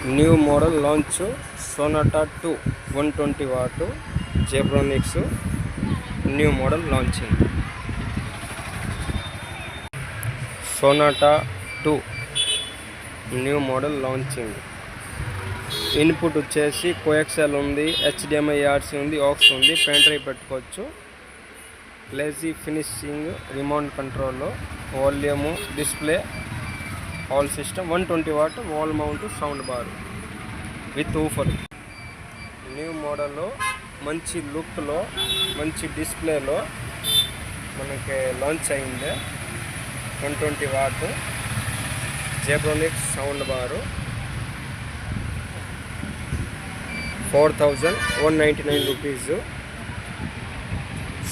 New model launch Sonata 2 120 watt Zebronics new model launching. Sonata 2 new model launching. Input వచ్చేసి coaxial ఉంది, HDMI RC ఉంది, aux ఉంది, pen drive పెట్టుకోవచ్చు. Lazy finishing, remote control, volume, display, all system, 120 watt wall mount sound bar with woofer. New మోడల్లో మంచి లుక్లో మంచి డిస్ప్లేలో మనకి లాంచ్ అయింది. 120 watt Zebronics sound bar 4199 rupees.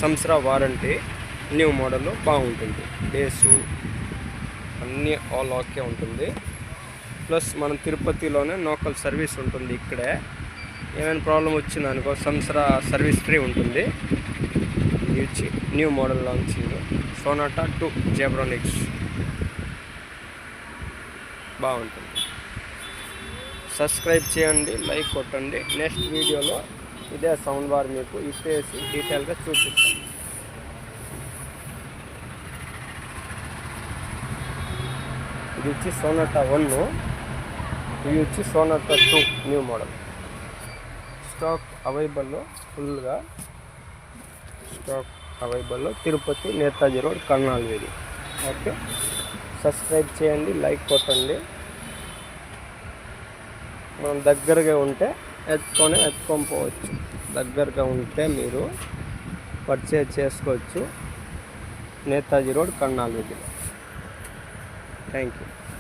సంవత్సర వారంటీ. న్యూ మోడల్లో బాగుంటుంది. బేసు అన్నీ ఆల్ ఓకే ఉంటుంది. ప్లస్ మనం తిరుపతిలోనే లోకల్ సర్వీస్ ఉంటుంది. ఇక్కడే ఏమైనా ప్రాబ్లం వచ్చిందనుకో సంవత్సర సర్వీస్ ఫ్రీ ఉంటుంది. ఇది వచ్చి new model launching Sonata 2 Zebronics బాగుంటుంది. సబ్స్క్రైబ్ చేయండి, లైక్ కొట్టండి. నెక్స్ట్ వీడియోలో ఇదే సౌండ్ బార్ మీకు ఇప్పేసి డీటెయిల్గా చూపిస్తాను. ఇది వచ్చి సోనాటా 1, ఇది వచ్చి సోనాటా 2 న్యూ మోడల్. స్టాక్ అవైలబుల్లో, ఫుల్గా స్టాక్ అవైలబుల్లో. తిరుపతి నేతాజీ రోడ్, కర్నాల్ వీధి. ఓకే, సబ్స్క్రైబ్ చేయండి, లైక్ కొట్టండి. మనం దగ్గరగా ఉంటే ఎత్తుకొని పోవచ్చు. దగ్గరగా ఉంటే మీరు పర్చేజ్ చేసుకోవచ్చు. నేతాజీ రోడ్, కర్నాల్ వీధిలో. Thank you.